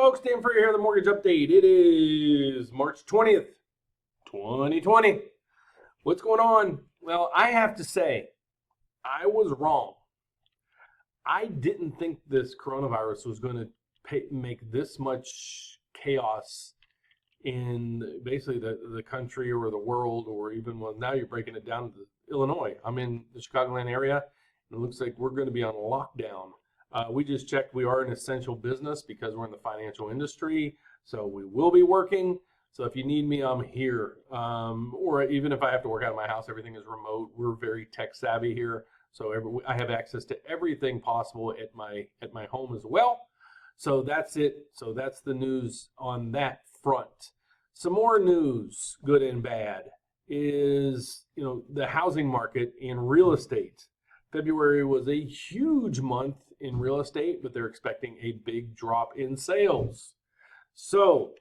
folks, Dan Frio here, the Mortgage Update. It is March 20th, 2020. What's going on? Well, I have to say, I was wrong. I didn't think this coronavirus was going to make this much chaos in basically the country or the world, or even, well, now you're breaking it down to Illinois. I'm in the Chicagoland area, and it looks like we're going to be on lockdown. We just checked. We are an essential business because we're in the financial industry, so we will be working. So if you need me, I'm here. Or even if I have to work out of my house, everything is remote. We're very tech savvy here, so I have access to everything possible at my home as well. So that's it. So that's the news on that front. Some more news, good and bad, is the housing market in real estate. February was a huge month in real estate, but they're expecting a big drop in sales. So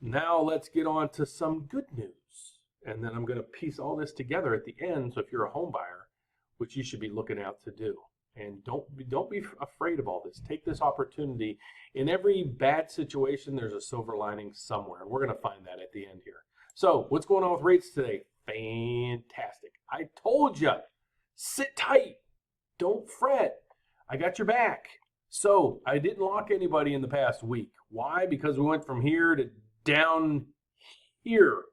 now let's get on to some good news. And then I'm going to piece all this together at the end. So if you're a home buyer, which you should be looking out to do, and don't be afraid of all this. Take this opportunity. In every bad situation, there's a silver lining somewhere. And we're going to find that at the end here. So what's going on with rates today? Fantastic. I told you, sit tight. Don't fret. I got your back. So I didn't lock anybody in the past week. Why? Because we went from here to down here.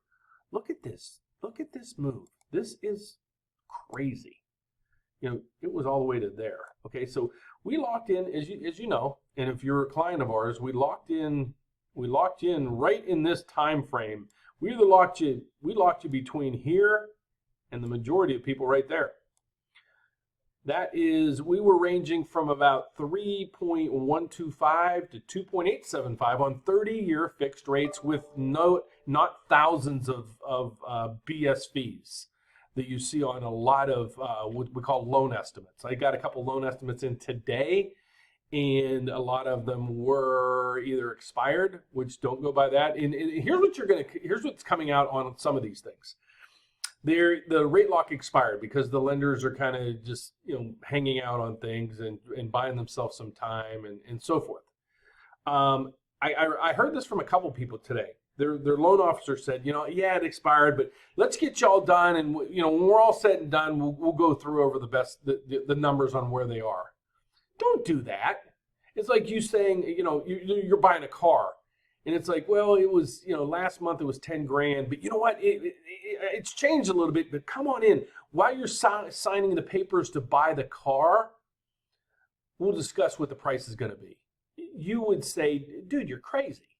Look at this. Look at this move. This is crazy. It was all the way to there. Okay, so we locked in, as you know, and if you're a client of ours, we locked in right in this time frame. We locked you between here and the majority of people right there. That is, we were ranging from about 3.125 to 2.875 on 30-year fixed rates with not thousands of BS fees that you see on a lot of what we call loan estimates. I got a couple loan estimates in today, and a lot of them were either expired, which don't go by that. And here's what's coming out on some of these things. The rate lock expired because the lenders are kind of just hanging out on things and buying themselves some time and so forth. I heard this from a couple people today. Their loan officer said, yeah, it expired, but let's get y'all done, and when we're all said and done, we'll go through over the numbers on where they are. Don't do that. It's like you saying, you're buying a car. And it's like, well, it was, last month it was 10 grand, but you know what? It's changed a little bit, but come on in. While you're signing the papers to buy the car, we'll discuss what the price is going to be. You would say, dude, you're crazy.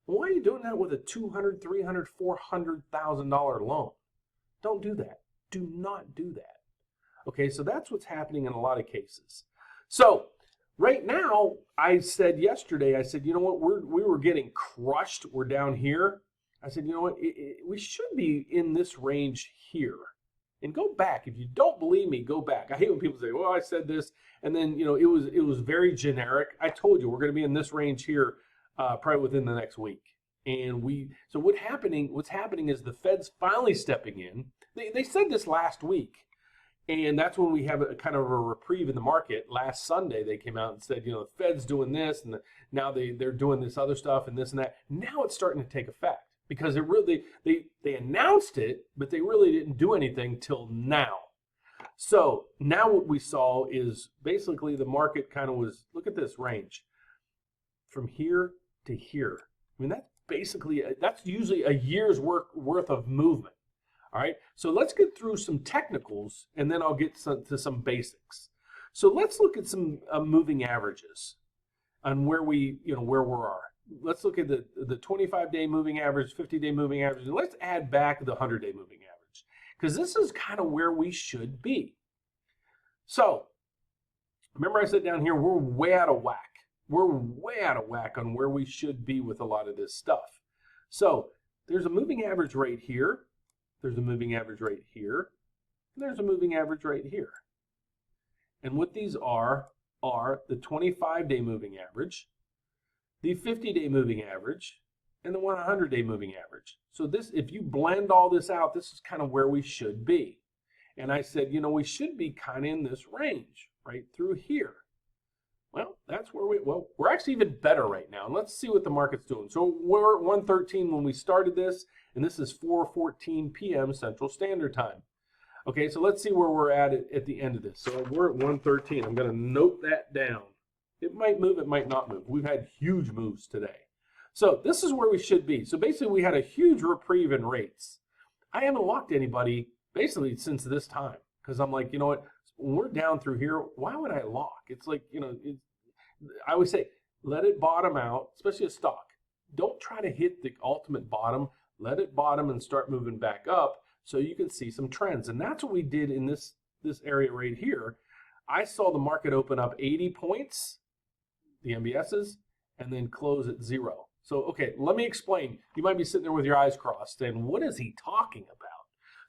Why are you doing that with a $200,000, $300,000, $400,000 loan? Don't do that. Do not do that. Okay, so that's what's happening in a lot of cases. So right now, I said yesterday, you know what, we were getting crushed. We're down here. I said, you know what, we should be in this range here. And go back. If you don't believe me, go back. I hate when people say, well, I said this, and then, it was very generic. I told you we're going to be in this range here probably within the next week. And so what's happening is the Fed's finally stepping in. They said this last week. And that's when we have a kind of a reprieve in the market. Last Sunday, they came out and said, the Fed's doing this, and now they're doing this other stuff and this and that. Now it's starting to take effect because they announced it, but they really didn't do anything till now. So now what we saw is basically the market kind of was, look at this range, from here to here. I mean, that's usually a year's worth of movement. All right, so let's get through some technicals, and then I'll get to some basics. So let's look at some moving averages on where we are. Let's look at the 25-day moving average, 50-day moving average, and let's add back the 100-day moving average, because this is kind of where we should be. So remember I said down here, we're way out of whack. We're way out of whack on where we should be with a lot of this stuff. So there's a moving average right here. There's a moving average right here. And there's a moving average right here. And what these are the 25-day moving average, the 50-day moving average, and the 100-day moving average. So this, if you blend all this out, this is kind of where we should be. And I said, we should be kind of in this range, right through here. Well, that's where we're actually even better right now. And let's see what the market's doing. So we're at 113 when we started this, and this is 4:14 p.m. Central Standard Time. Okay, so let's see where we're at the end of this. So we're at 113. I'm going to note that down. It might move, it might not move. We've had huge moves today. So this is where we should be. So basically we had a huge reprieve in rates. I haven't locked anybody basically since this time because I'm like, you know what, when we're down through here, why would I lock? It's like, you know, I always say, let it bottom out, especially a stock. Don't try to hit the ultimate bottom. Let it bottom and start moving back up so you can see some trends. And that's what we did in this area right here. I saw the market open up 80 points, the MBSs, and then close at 0. So, okay, let me explain. You might be sitting there with your eyes crossed and what is he talking about?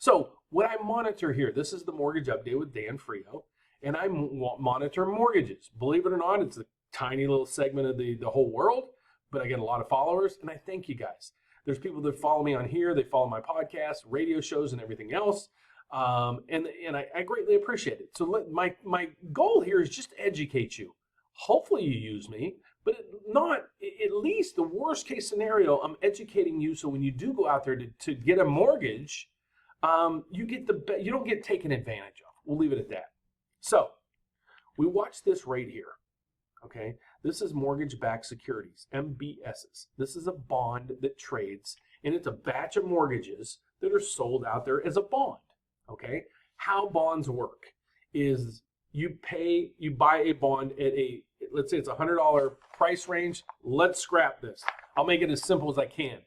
So what I monitor here, this is the mortgage update with Dan Frio, and I monitor mortgages. Believe it or not, it's a tiny little segment of the whole world, but I get a lot of followers, and I thank you guys. There's people that follow me on here, they follow my podcast, radio shows, and everything else, and I greatly appreciate it. So my goal here is just to educate you. Hopefully you use me, but not, at least the worst case scenario, I'm educating you so when you do go out there to get a mortgage, you don't get taken advantage of. We'll leave it at that. So we watch this right here. Okay, this is mortgage-backed securities, MBSs. This is a bond that trades, and it's a batch of mortgages that are sold out there as a bond. Okay, how bonds work is you buy a bond at let's say it's $100 price range. Let's scrap this. I'll make it as simple as I can.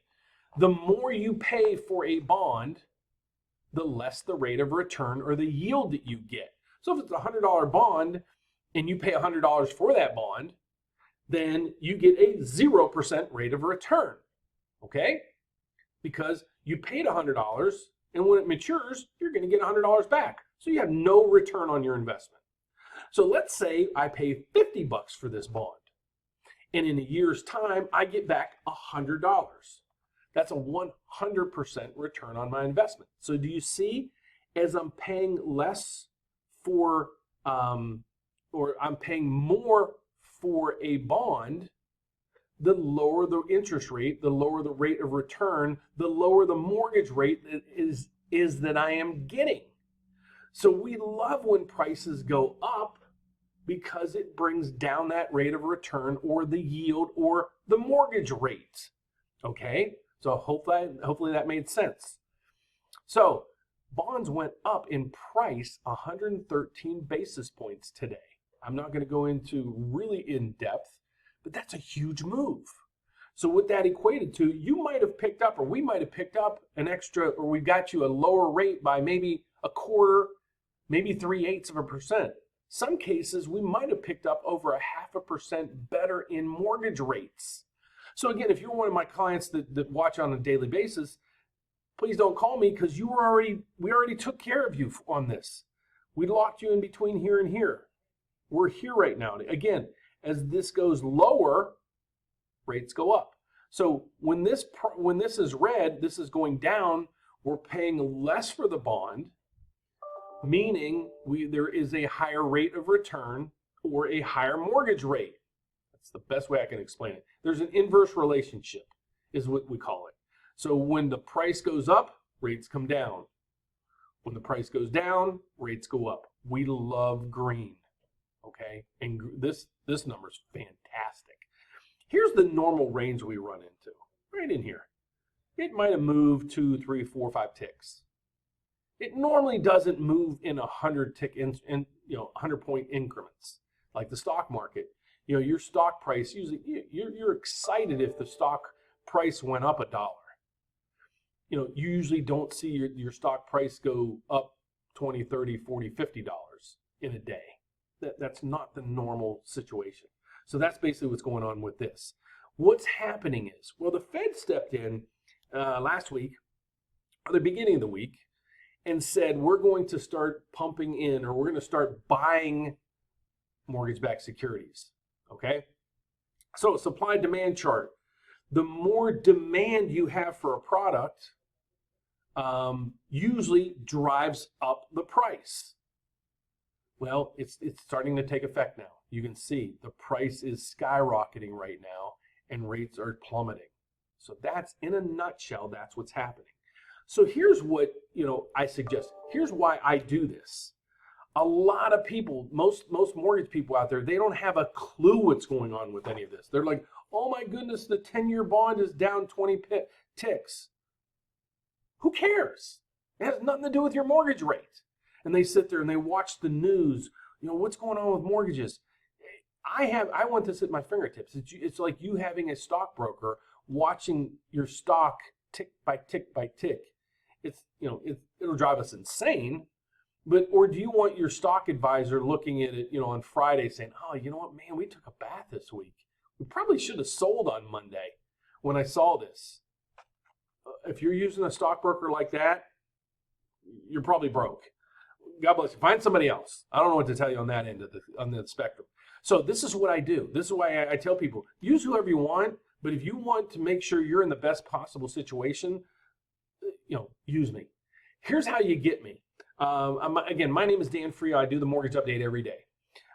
The more you pay for a bond, the less the rate of return or the yield that you get. So if it's a $100 bond and you pay $100 for that bond, then you get a 0% rate of return, okay? Because you paid $100 and when it matures, you're gonna get $100 back. So you have no return on your investment. So let's say I pay $50 for this bond and in a year's time, I get back $100. That's a 100% return on my investment. So do you see, as I'm paying less for, or I'm paying more for a bond, the lower the interest rate, the lower the rate of return, the lower the mortgage rate is that I am getting. So we love when prices go up because it brings down that rate of return or the yield or the mortgage rate. Okay? So hopefully that made sense. So bonds went up in price 113 basis points today. I'm not going to go into really in depth, but that's a huge move. So what that equated to, you might have picked up, or we might have picked up an extra, or we got you a lower rate by maybe a quarter, maybe 3/8%. Some cases we might have picked up over 0.5% better in mortgage rates. So again, if you're one of my clients that watch on a daily basis, please don't call me because we already took care of you on this. We locked you in between here and here. We're here right now. Again, as this goes lower, rates go up. So when this is red, this is going down, we're paying less for the bond, meaning there is a higher rate of return or a higher mortgage rate. That's the best way I can explain it. There's an inverse relationship, is what we call it. So when the price goes up, rates come down. When the price goes down, rates go up. We love green, okay? And this number's fantastic. Here's the normal range we run into, right in here. It might have moved 2, 3, 4, 5 ticks. It normally doesn't move in 100 tick in 100 point increments like the stock market. You know, your stock price usually you're excited if the stock price went up $1. You know, you usually don't see your stock price go up $20, $30, $40, $50 in a day. That's not the normal situation. So that's basically what's going on with this. What's happening is, well, the Fed stepped in last week, or the beginning of the week, and said we're going to start pumping in, or we're going to start buying mortgage-backed securities. Okay? So supply-demand chart. The more demand you have for a product, usually drives up the price. Well, it's starting to take effect now. You can see the price is skyrocketing right now and rates are plummeting. So that's, in a nutshell, that's what's happening. So here's what, I suggest. Here's why I do this. A lot of people, most mortgage people out there, they don't have a clue what's going on with any of this. They're like, oh my goodness, the 10-year bond is down 20 ticks. Who cares? It has nothing to do with your mortgage rate. And they sit there and they watch the news. What's going on with mortgages? I want this at my fingertips. It's like you having a stockbroker watching your stock tick by tick by tick. It'll drive us insane. Or do you want your stock advisor looking at it, on Friday saying, oh, you know what, man, we took a bath this week. We probably should have sold on Monday when I saw this. If you're using a stockbroker like that, you're probably broke. God bless you. Find somebody else. I don't know what to tell you on that end of the spectrum. So this is what I do. This is why I tell people, use whoever you want, but if you want to make sure you're in the best possible situation, use me. Here's how you get me. Again, my name is Dan Frio. I do the mortgage update every day.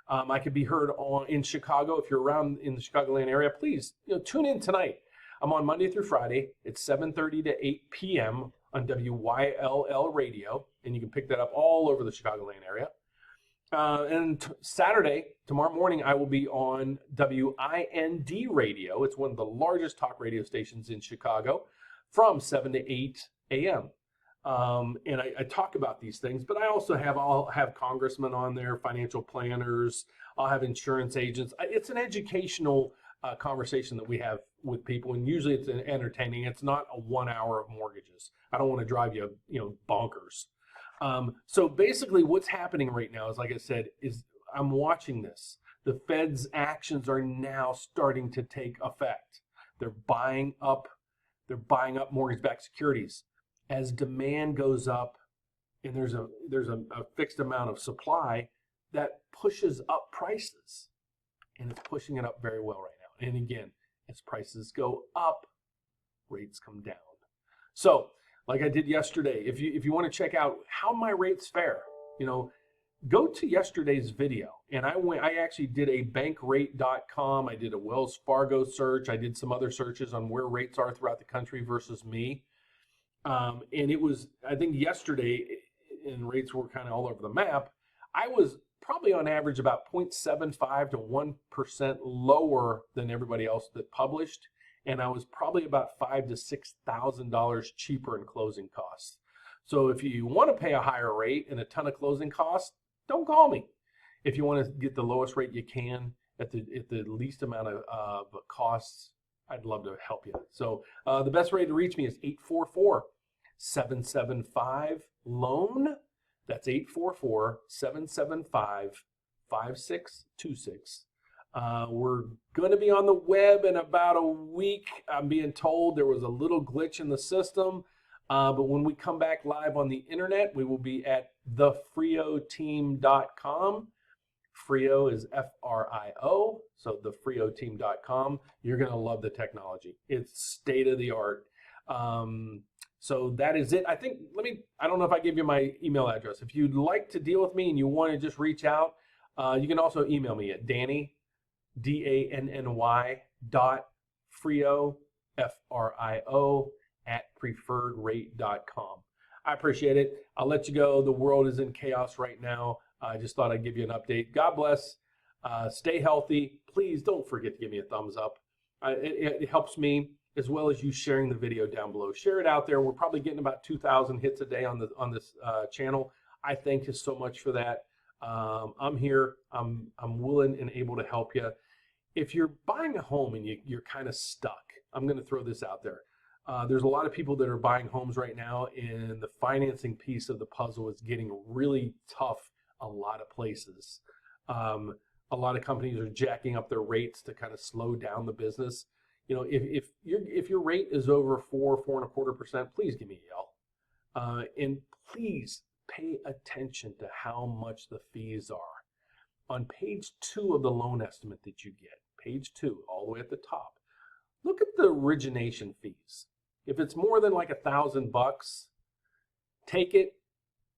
I could be heard in Chicago. If you're around in the Chicagoland area, please tune in tonight. I'm on Monday through Friday. It's 7:30 to 8 p.m. on WYLL radio, and you can pick that up all over the Chicagoland area. And Saturday, tomorrow morning, I will be on WIND radio. It's one of the largest talk radio stations in Chicago, from 7 to 8 a.m. And I talk about these things, but I'll have congressmen on there, financial planners, I'll have insurance agents. It's an educational conversation that we have with people, and usually it's entertaining. It's not a 1 hour of mortgages. I don't want to drive you, bonkers. So basically what's happening right now is, like I said, is I'm watching this. The Fed's actions are now starting to take effect. They're buying up mortgage-backed securities. As demand goes up and there's a fixed amount of supply, that pushes up prices, and it's pushing it up very well right now. And again, as prices go up, rates come down. So like I did yesterday, if you want to check out how my rates fare, go to yesterday's video. And I actually did a bankrate.com. I did a Wells Fargo search. I did some other searches on where rates are throughout the country versus me. And it was, I think yesterday, and rates were kind of all over the map, I was probably on average about 0.75 to 1% lower than everybody else that published. And I was probably about $5,000 to $6,000 cheaper in closing costs. So if you want to pay a higher rate and a ton of closing costs, don't call me. If you want to get the lowest rate you can at the least amount of costs, I'd love to help you. So the best way to reach me is 844-775-LOAN. That's 844-775-5626. We're going to be on the web in about a week. I'm being told there was a little glitch in the system. But when we come back live on the internet, we will be at thefrioteam.com. Frio is F-R-I-O, so thefrioteam.com. You're going to love the technology. It's state of the art. So that is it. I don't know if I gave you my email address. If you'd like to deal with me and you want to just reach out, you can also email me at Danny, DANNY .Frio, F-R-I-O, @preferredrate.com. I appreciate it. I'll let you go. The world is in chaos right now. I just thought I'd give you an update. God bless. Stay healthy. Please don't forget to give me a thumbs up. It helps me, as well as you sharing the video down below. Share it out there. We're probably getting about 2,000 hits a day on this channel. I thank you so much for that. I'm here. I'm willing and able to help you. If you're buying a home and you're kind of stuck, I'm going to throw this out there. There's a lot of people that are buying homes right now, and the financing piece of the puzzle is getting really tough a lot of places. A lot of companies are jacking up their rates to kind of slow down the business. If your rate is over 4.25%, please give me a yell. And please pay attention to how much the fees are. On page 2 of the loan estimate that you get, page 2, all the way at the top, look at the origination fees. If it's more than like $1,000, take it,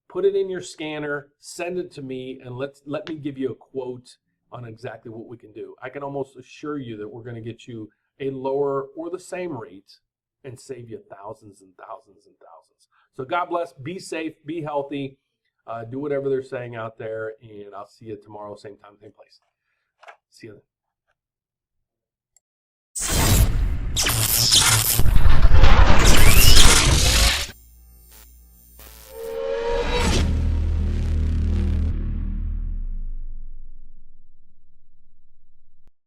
put it in your scanner, send it to me, and let me give you a quote on exactly what we can do. I can almost assure you that we're going to get you a lower or the same rate and save you thousands and thousands and thousands. So God bless, be safe, be healthy, do whatever they're saying out there, and I'll see you tomorrow, same time, same place. See you then.